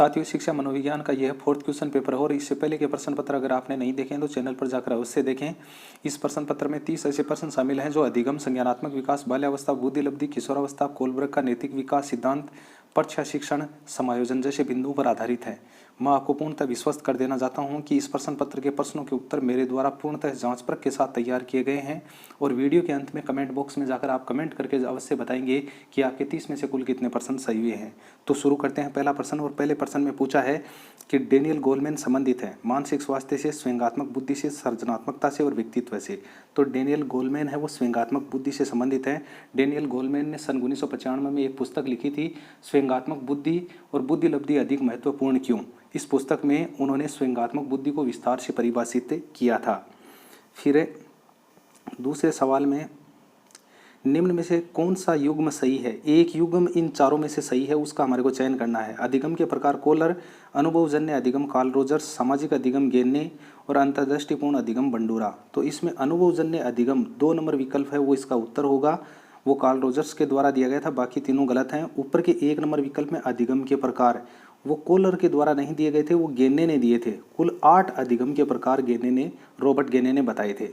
साथियों, शिक्षा मनोविज्ञान का यह 4th क्वेश्चन पेपर है और इससे पहले के प्रश्न पत्र अगर आपने नहीं देखे हैं तो चैनल पर जाकर अवश्य देखें। इस प्रश्न पत्र में 30 ऐसे प्रश्न शामिल हैं जो अधिगम, संज्ञानात्मक विकास, बाल्यावस्था, बुद्धिलब्धि, किशोरावस्था, कोलबर्ग का नैतिक विकास सिद्धांत, परीक्षा शिक्षण, समायोजन जैसे बिंदुओं पर आधारित है। मैं आपको पूर्णतः विश्वस्त कर देना चाहता हूं कि इस प्रश्न पत्र के प्रश्नों के उत्तर मेरे द्वारा पूर्णतः जांच परख के साथ तैयार किए गए हैं और वीडियो के अंत में कमेंट बॉक्स में जाकर आप कमेंट करके अवश्य बताएंगे कि आपके 30 में से कुल कितने प्रश्न सही हुए हैं। तो शुरू करते हैं पहला प्रश्न। और पहले प्रश्न में पूछा है कि डेनियल गोलमैन संबंधित है मानसिक स्वास्थ्य से, स्वयंगात्मक बुद्धि से, सृजनात्मकता से और व्यक्तित्व से। तो डेनियल गोलमैन है वो स्वयंगात्मक बुद्धि से संबंधित है। डेनियल गोलमैन ने सन 1995 में एक पुस्तक लिखी थी, स्वयंगात्मक बुद्धि और बुद्धिलब्धि अधिक महत्वपूर्ण क्यों। इस पुस्तक में उन्होंने स्वयंगात्मक बुद्धि को विस्तार से परिभाषित किया था। फिर दूसरे सवाल में निम्न में से कौन सा युग्म सही है। एक युग्म इन चारों में से सही है, उसका हमारे को चयन करना है। अधिगम के प्रकार कोलर, अनुभवजन्य अधिगम कार्ल रोजर्स, सामाजिक अधिगम गेन्ने और अंतर्दृष्टिपूर्ण अधिगम बंडूरा। तो इसमें अनुभवजन्य अधिगम 2 नंबर विकल्प है वो इसका उत्तर होगा। वो कार्ल रोजर्स के द्वारा दिया गया था, बाकी तीनों गलत हैं। ऊपर के 1 नंबर विकल्प में अधिगम के प्रकार वो कोलर के द्वारा नहीं दिए गए थे, वो गेन्ने ने दिए थे। कुल 8 अधिगम के प्रकार रॉबर्ट गेन्ने ने बताए थे।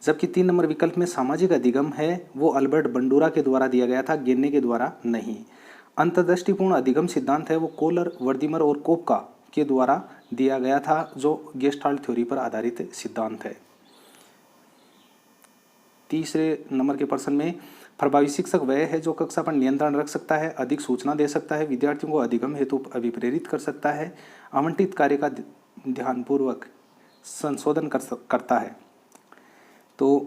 जबकि 3 नंबर विकल्प में सामाजिक अधिगम है वो अल्बर्ट बंडूरा के द्वारा दिया गया था, गेन्ने के द्वारा नहीं। अंतर्दृष्टिपूर्ण अधिगम सिद्धांत है वो कोलर, वर्दीमर और कोपका के द्वारा दिया गया था, जो गेस्टाल्ट थ्योरी पर आधारित सिद्धांत है। तीसरे नंबर के प्रश्न में प्रभावी शिक्षक वह है जो कक्षा पर नियंत्रण रख सकता है, अधिक सूचना दे सकता है, विद्यार्थियों को अधिगम हेतु अभिप्रेरित कर सकता है, आवंटित कार्य का ध्यानपूर्वक संशोधन करता है। तो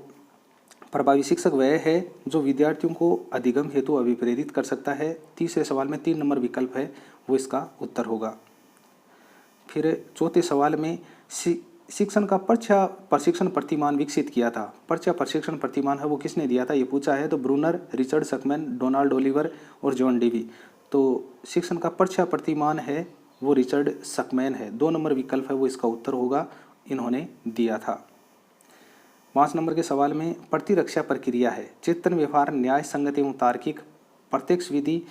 प्रभावी शिक्षक वह है जो विद्यार्थियों को अधिगम हेतु अभिप्रेरित कर सकता है। तीसरे सवाल में 3 नंबर विकल्प है वो इसका उत्तर होगा। फिर चौथे सवाल में शिक्षण का परीक्षा प्रशिक्षण प्रतिमान विकसित किया था। परीक्षा प्रशिक्षण प्रतिमान है वो किसने दिया था ये पूछा है। तो ब्रूनर, रिचर्ड सकमैन, डोनाल्ड ओलिवर और जॉन डेवी। तो शिक्षण का परीक्षा प्रतिमान है वो रिचर्ड सकमैन है। 2 नंबर विकल्प है वो इसका उत्तर होगा, इन्होंने दिया था। 5 नंबर के सवाल में प्रतिरक्षा प्रक्रिया है चेतन व्यवहार, न्याय संगत एवं तार्किक, प्रत्यक्ष विधि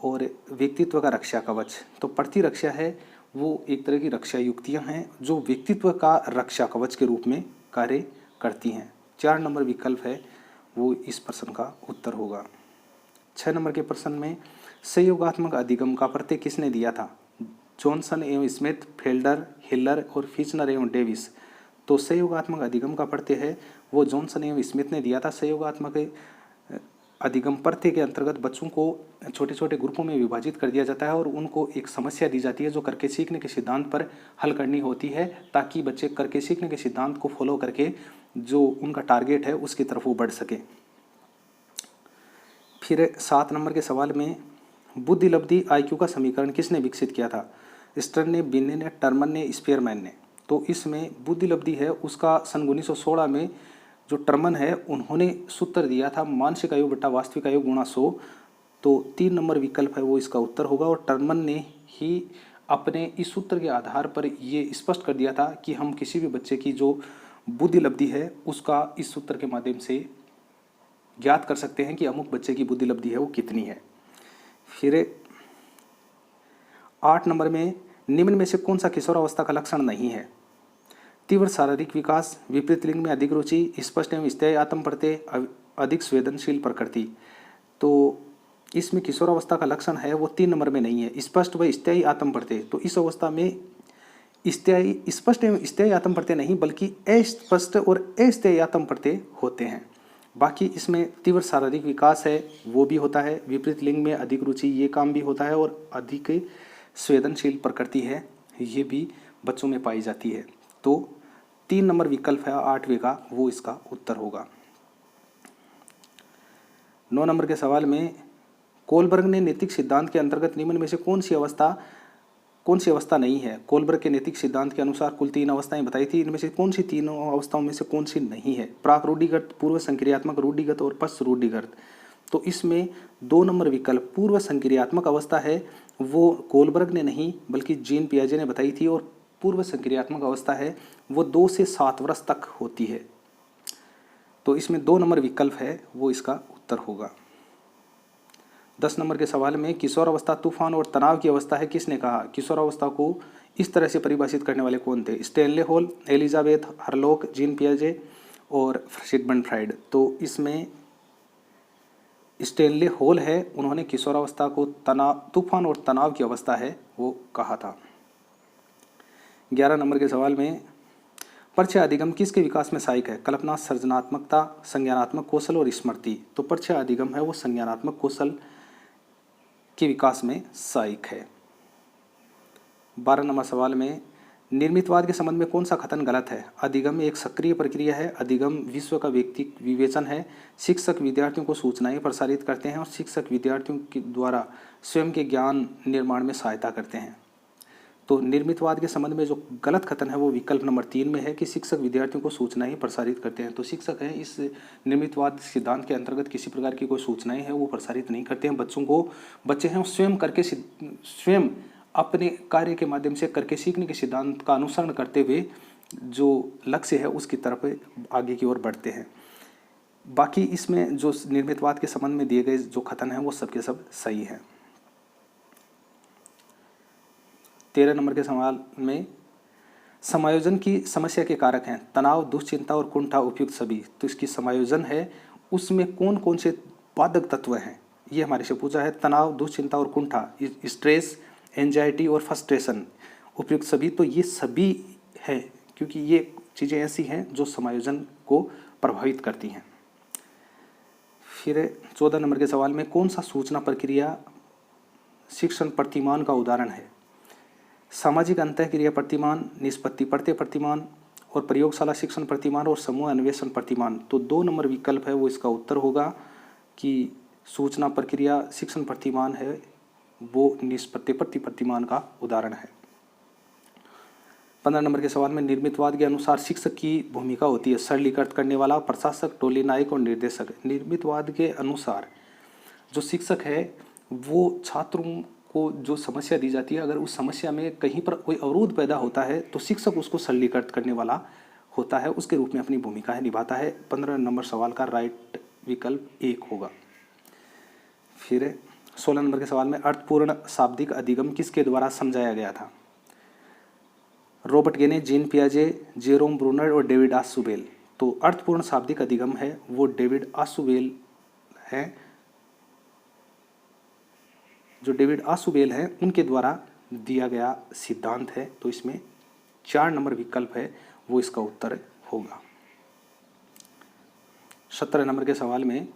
और व्यक्तित्व का रक्षा कवच। तो प्रतिरक्षा है वो एक तरह की रक्षा युक्तियां हैं जो व्यक्तित्व का रक्षा कवच के रूप में कार्य करती हैं। 4 नंबर विकल्प है वो इस प्रश्न का उत्तर होगा। 6 नंबर के प्रश्न में सहयोगात्मक अधिगम का प्रत्यय किसने दिया था। जॉनसन एवं स्मिथ, फेल्डर, हिलर और फिचनर एवं डेविस। तो सहयोगात्मक अधिगम का प्रत्यय है वो जॉनसन एवं स्मिथ ने दिया था। सहयोगात्मक अधिगम प्रत्यय के अंतर्गत बच्चों को छोटे छोटे ग्रुपों में विभाजित कर दिया जाता है और उनको एक समस्या दी जाती है जो करके सीखने के सिद्धांत पर हल करनी होती है, ताकि बच्चे करके सीखने के सिद्धांत को फॉलो करके जो उनका टारगेट है उसकी तरफ वो बढ़ सके। फिर 7 नंबर के सवाल में बुद्धिलब्धि IQ का समीकरण किसने विकसित किया था। स्टर्न ने, बिन्ने ने, टर्मन ने, स्पीयरमैन ने। तो इसमें बुद्धिलब्धि है उसका सन 1916 में जो टर्मन है उन्होंने सूत्र दिया था, मानसिक आयु बटा वास्तविक आयु गुणा 100। तो 3 नंबर विकल्प है वो इसका उत्तर होगा। और टर्मन ने ही अपने इस सूत्र के आधार पर ये स्पष्ट कर दिया था कि हम किसी भी बच्चे की जो बुद्धिलब्धि है उसका इस सूत्र के माध्यम से ज्ञात कर सकते हैं कि अमुक बच्चे की बुद्धिलब्धि है वो कितनी है। फिर 8 नंबर में निम्न में से कौन सा किशोरावस्था का लक्षण नहीं है। तीव्र शारीरिक विकास, विपरीत लिंग में अधिक रुचि, स्पष्ट एवं स्थायी आत्म प्रत्यय, अधिक संवेदनशील प्रकृति। तो इसमें किशोरावस्था का लक्षण है वो 3 नंबर में नहीं है, स्पष्ट व स्थायी आत्म प्रत्यय। तो इस अवस्था में स्पष्ट एवं स्थायी आत्म प्रत्यय नहीं बल्कि अस्पष्ट और अस्थायी आत्म प्रत्यय होते हैं। बाकी इसमें तीव्र शारीरिक विकास है वो भी होता है, विपरीत लिंग में अधिक रुचि ये काम भी होता है और अधिक संवेदनशील प्रकृति है ये भी बच्चों में पाई जाती है। तो 3 नंबर विकल्प है 8वें का वो इसका उत्तर होगा। 9 नंबर के सवाल में कोलबर्ग ने नैतिक सिद्धांत के अंतर्गत निम्न में से कौन सी अवस्था नहीं है। कोलबर्ग के नैतिक सिद्धांत के अनुसार कुल 3 अवस्थाएं बताई थी, इनमें से कौन सी तीनों अवस्थाओं में से कौन सी नहीं है। प्राक रूढ़िगत, पूर्व संक्रियात्मक रूढ़िगत और पश्च रूढ़िगत। तो इसमें 2 नंबर विकल्प पूर्व संक्रियात्मक अवस्था है वो कोलबर्ग ने नहीं बल्कि जीन पियाजे ने बताई थी, और पूर्व संक्रियात्मक अवस्था है वो 2 से 7 वर्ष तक होती है। तो इसमें 2 नंबर विकल्प है वो इसका उत्तर होगा। 10 नंबर के सवाल में किशोरावस्था तूफान और तनाव की अवस्था है, किसने कहा? किशोरावस्था को इस तरह से परिभाषित करने वाले कौन थे? Stanley Hall, Elizabeth Hurlock, Jean पियाजे और सिगमंड फ्राइड। तो इसमें स्टेनले हॉल है, उन्होंने किशोरावस्था को तूफान और तनाव की अवस्था है वो कहा था। 11 नंबर के सवाल में परिचय अधिगम किसके विकास में सहायक है? कल्पना, सृजनात्मकता, संज्ञानात्मक कौशल और स्मृति। तो परिचय अधिगम है वो संज्ञानात्मक कौशल के विकास में सहायक है। 12 नंबर सवाल में निर्मितवाद के संबंध में कौन सा कथन गलत है? अधिगम एक सक्रिय प्रक्रिया है, अधिगम विश्व का व्यक्ति विवेचन है, शिक्षक विद्यार्थियों को सूचनाएं प्रसारित करते हैं और शिक्षक विद्यार्थियों के द्वारा स्वयं के ज्ञान निर्माण में सहायता करते हैं। तो निर्मितवाद के संबंध में जो गलत कथन है वो विकल्प नंबर 3 में है कि शिक्षक विद्यार्थियों को सूचनाएं प्रसारित करते हैं। तो शिक्षक हैं इस निर्मितवाद सिद्धांत के अंतर्गत किसी प्रकार की कोई सूचनाएं हैं वो प्रसारित नहीं करते हैं। बच्चे हैं स्वयं अपने कार्य के माध्यम से करके सीखने के सिद्धांत का अनुसरण करते हुए जो लक्ष्य है उसकी तरफ आगे की ओर बढ़ते हैं। बाकी इसमें जो निर्मितवाद के संबंध में दिए गए जो कथन हैं वो सबके सब सही हैं। 13 नंबर के सवाल में समायोजन की समस्या के कारक हैं तनाव, दुश्चिंता और कुंठा उपयुक्त सभी। तो इसकी समायोजन है उसमें कौन कौन से बाधक तत्व हैं ये हमारे से पूछा है। तनाव, दुश्चिंता और कुंठा, स्ट्रेस, एंजाइटी और फ्रस्ट्रेशन उपयुक्त सभी। तो ये सभी है क्योंकि ये चीज़ें ऐसी हैं जो समायोजन को प्रभावित करती हैं। फिर 14 नंबर के सवाल में कौन सा सूचना प्रक्रिया शिक्षण प्रतिमान का उदाहरण है? सामाजिक अंतःक्रिया प्रतिमान, निष्पत्ति पढ़ते प्रतिमान और प्रयोगशाला शिक्षण प्रतिमान और समूह अन्वेषण प्रतिमान। तो 2 नंबर विकल्प है वो इसका उत्तर होगा कि सूचना प्रक्रिया शिक्षण प्रतिमान है वो निष्पत्ति प्रतिमान का उदाहरण है। 15 नंबर के सवाल में निर्मितवाद के अनुसार शिक्षक की भूमिका होती है सरलीकृत करने वाला, प्रशासक, टोली नायक और निर्देशक। निर्मितवाद के अनुसार जो शिक्षक है वो छात्रों को जो समस्या दी जाती है अगर उस समस्या में कहीं पर कोई अवरोध पैदा होता है तो शिक्षक उसको सरलीकृत करने वाला होता है, उसके रूप में अपनी भूमिका निभाता है। 15 नंबर सवाल का राइट विकल्प 1 होगा। फिर 16 नंबर के सवाल में अर्थपूर्ण शाब्दिक अधिगम किसके द्वारा समझाया गया था? रॉबर्ट गेने, जीन पियाजे, जेरोम ब्रूनर और डेविड आसुबेल। तो अर्थपूर्ण शाब्दिक अधिगम है वो डेविड आसुबेल है, जो डेविड आसुबेल है उनके द्वारा दिया गया सिद्धांत है। तो इसमें 4 नंबर विकल्प है वो इसका उत्तर होगा। 17 नंबर के सवाल में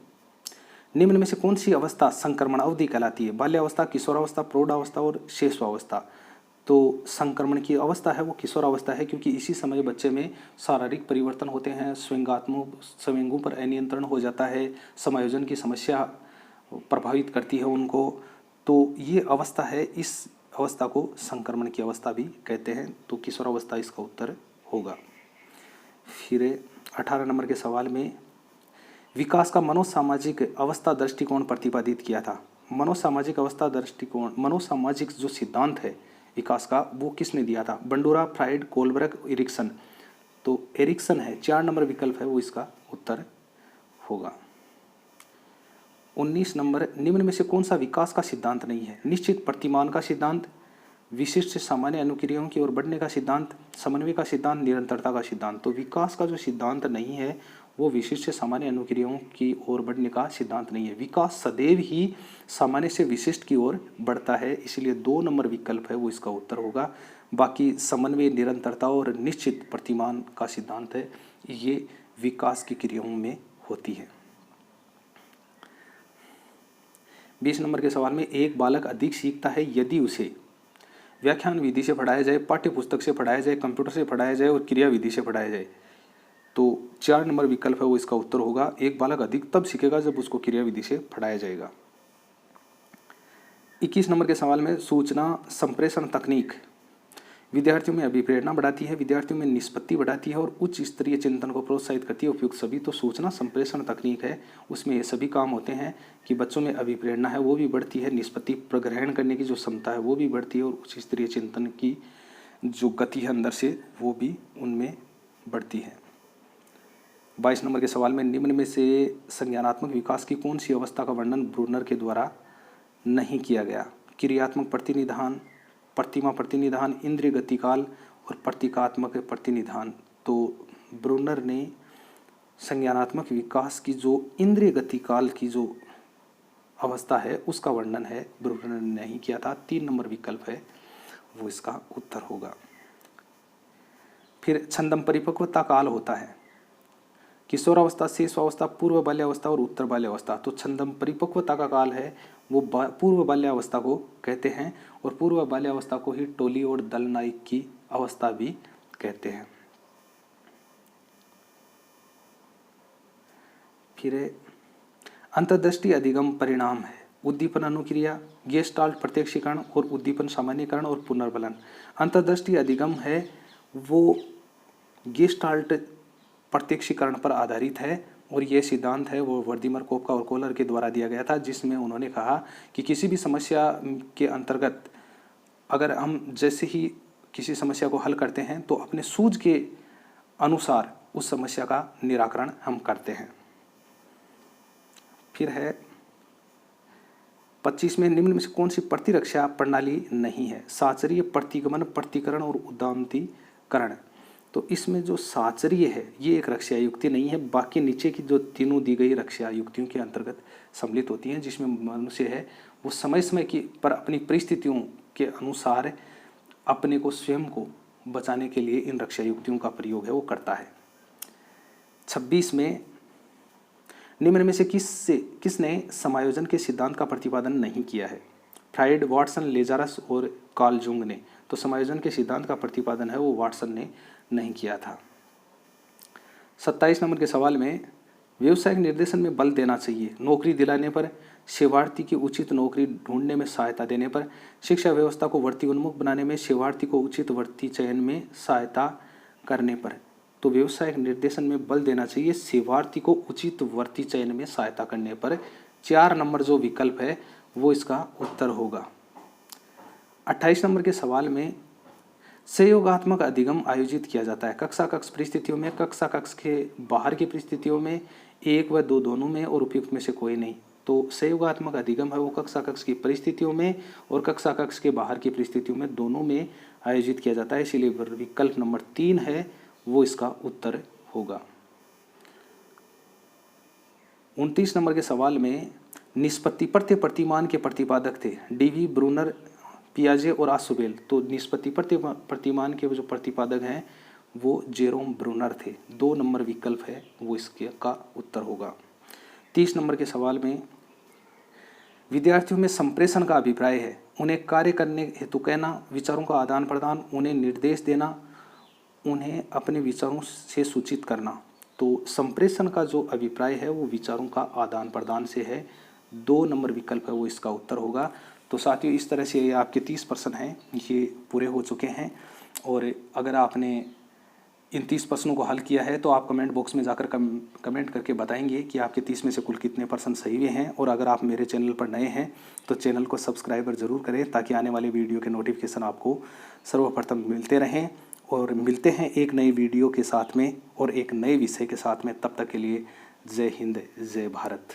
निम्न में से कौन सी अवस्था संक्रमण अवधि कहलाती है? बाल्यावस्था, किशोरावस्था, प्रौढ़ावस्था और शैशवावस्था। तो संक्रमण की अवस्था है वो किशोरावस्था है क्योंकि इसी समय बच्चे में शारीरिक परिवर्तन होते हैं, संवेगों पर अनियंत्रण हो जाता है, समायोजन की समस्या प्रभावित करती है उनको। तो ये अवस्था है, इस अवस्था को संक्रमण की अवस्था भी कहते हैं। तो किशोरावस्था इसका उत्तर होगा। फिर 18 नंबर के सवाल में विकास का मनोसामाजिक अवस्था दृष्टिकोण प्रतिपादित किया था। मनोसामाजिक अवस्था दृष्टिकोण, मनोसामाजिक जो सिद्धांत है विकास का वो किसने दिया था? Bandura, Freud, Kohlberg, Erikson. तो एरिक्सन है, 4 नंबर विकल्प है वो इसका उत्तर होगा। 19 नंबर निम्न में से कौन सा विकास का सिद्धांत नहीं है? निश्चित प्रतिमान का सिद्धांत, विशिष्ट सामान्य अनुक्रियाओं की ओर बढ़ने का सिद्धांत, समन्वय का सिद्धांत, निरंतरता का सिद्धांत। तो विकास का जो सिद्धांत नहीं है वो विशिष्ट सामान्य अनुक्रियाओं की ओर बढ़ने का सिद्धांत नहीं है। विकास सदैव ही सामान्य से विशिष्ट की ओर बढ़ता है, इसलिए 2 नंबर विकल्प है वो इसका उत्तर होगा। बाकी समन्वय, निरंतरता और निश्चित प्रतिमान का सिद्धांत है ये विकास की क्रियाओं में होती है। 20 नंबर के सवाल में एक बालक अधिक सीखता है यदि उसे व्याख्यान विधि से पढ़ाया जाए, पाठ्य पुस्तक से पढ़ाया जाए, कंप्यूटर से पढ़ाया जाए और क्रिया विधि से पढ़ाया जाए। तो 4 नंबर विकल्प है वो इसका उत्तर होगा। एक बालक अधिक तब सीखेगा जब उसको क्रिया विधि से पढ़ाया जाएगा। 21 नंबर के सवाल में सूचना संप्रेषण तकनीक विद्यार्थियों में अभिप्रेरणा बढ़ाती है, विद्यार्थियों में निष्पत्ति बढ़ाती है और उच्च स्तरीय चिंतन को प्रोत्साहित करती है। उपयुक्त सभी। तो सूचना संप्रेषण तकनीक है उसमें ये सभी काम होते हैं कि बच्चों में अभिप्रेरणा है वो भी बढ़ती है, निष्पत्ति प्रग्रहण करने की जो क्षमता है वो भी बढ़ती है और उच्च स्तरीय चिंतन की जो गति है अंदर से वो भी उनमें बढ़ती है। 22 नंबर के सवाल में निम्न में से संज्ञानात्मक विकास की कौन सी अवस्था का वर्णन ब्रूनर के द्वारा नहीं किया गया। क्रियात्मक प्रतिनिधान, प्रतिमा प्रतिनिधान, इंद्रिय गतिकाल और प्रतीकात्मक प्रतिनिधान। तो ब्रूनर ने संज्ञानात्मक विकास की जो इंद्रिय गतिकाल की जो अवस्था है उसका वर्णन है ब्रूनर ने नहीं किया था। 3 नंबर विकल्प है वो इसका उत्तर होगा। फिर छंदम परिपक्वता काल होता है किशोरावस्था, शेषावस्था, पूर्व बाल्यावस्था और उत्तर बाल्यावस्था। तो छंदम परिपक्वता का काल है वो पूर्व बाल्यावस्था को कहते हैं और पूर्व बाल्यावस्था को ही टोली और दल नायक की अवस्था भी कहते हैं। फिर अंतर्दृष्टि अधिगम परिणाम है उद्दीपन अनुक्रिया, गेस्टाल्ट प्रत्यक्षीकरण और उद्दीपन सामान्यकरण और पुनर्बलन। अंतर्दृष्टि अधिगम है वो गेस्टाल्ट प्रत्यक्षीकरण पर आधारित है और ये सिद्धांत है वो वर्दीमर, कोपका और कोलर के द्वारा दिया गया था, जिसमें उन्होंने कहा कि किसी भी समस्या के अंतर्गत अगर हम जैसे ही किसी समस्या को हल करते हैं तो अपने सूझ के अनुसार उस समस्या का निराकरण हम करते हैं। फिर है 25 में निम्न में से कौन सी प्रतिरक्षा प्रणाली नहीं है? साचरीय, प्रतिगमन, प्रतिकरण और उद्दामतीकरण। तो इसमें जो साचरीय है ये एक रक्षा युक्ति नहीं है, बाकी नीचे की जो तीनों दी गई रक्षा युक्तियों के अंतर्गत सम्मिलित होती हैं, जिसमें मनुष्य है वो समय समय की पर अपनी परिस्थितियों के अनुसार अपने को स्वयं को बचाने के लिए इन रक्षा युक्तियों का प्रयोग है वो करता है। 26 में निम्न में से किसने समायोजन के सिद्धांत का प्रतिपादन नहीं किया है? फ्राइड, वाटसन, लेजारस और कार्ल जुंग ने। तो समायोजन के सिद्धांत का प्रतिपादन है वो वाटसन ने नहीं किया था। 27 नंबर के सवाल में व्यवसायिक निर्देशन में बल देना चाहिए, नौकरी दिलाने पर, सेवार्थी की उचित नौकरी ढूंढने में सहायता देने पर, शिक्षा व्यवस्था को वृत्ति उन्मुख बनाने में, सेवार्थी को उचित वृत्ति चयन में सहायता करने पर। तो व्यवसायिक निर्देशन में बल देना चाहिए सेवार्थी को उचित वृत्ति चयन में सहायता करने पर। 4 नंबर जो विकल्प है वो इसका उत्तर होगा। 28 नंबर के सवाल में सहयोगात्मक अधिगम आयोजित किया जाता है कक्षा कक्ष परिस्थितियों में, कक्षा कक्ष के बाहर की परिस्थितियों में, 1 व 2 दोनों में और उपयुक्त में से कोई नहीं। तो सहयोगात्मक अधिगम है वो कक्षा कक्ष की परिस्थितियों में और कक्षा कक्ष के बाहर की परिस्थितियों में, दोनों में आयोजित किया जाता है, इसीलिए विकल्प नंबर 3 है वो इसका उत्तर होगा। 29 नंबर के सवाल में निष्पत्ति प्रत्यय प्रतिमान के प्रतिपादक थे डीवी, ब्रूनर, पियाजे और आसुबेल। तो निष्पत्ति प्रत्यय प्रतिमान के जो प्रतिपादक हैं वो जेरोम ब्रूनर थे। 2 नंबर विकल्प है वो इसके का उत्तर होगा। 30 नंबर के सवाल में विद्यार्थियों में संप्रेषण का अभिप्राय है उन्हें कार्य करने हेतु कहना, विचारों का आदान प्रदान, उन्हें निर्देश देना, उन्हें अपने विचारों से सूचित करना। तो संप्रेषण का जो अभिप्राय है वो विचारों का आदान प्रदान से है। 2 नंबर विकल्प है वो इसका उत्तर होगा। तो साथियों इस तरह से ये आपके 30 प्रश्न हैं ये पूरे हो चुके हैं और अगर आपने इन 30 प्रश्नों को हल किया है तो आप कमेंट बॉक्स में जाकर कमेंट करके बताएंगे कि आपके 30 में से कुल कितने प्रश्न सही हुए हैं। और अगर आप मेरे चैनल पर नए हैं तो चैनल को सब्सक्राइब ज़रूर करें ताकि आने वाले वीडियो के नोटिफिकेशन आपको सर्वप्रथम मिलते रहें। और मिलते हैं एक नई वीडियो के साथ में और एक नए विषय के साथ में। तब तक के लिए जय हिंद, जय भारत।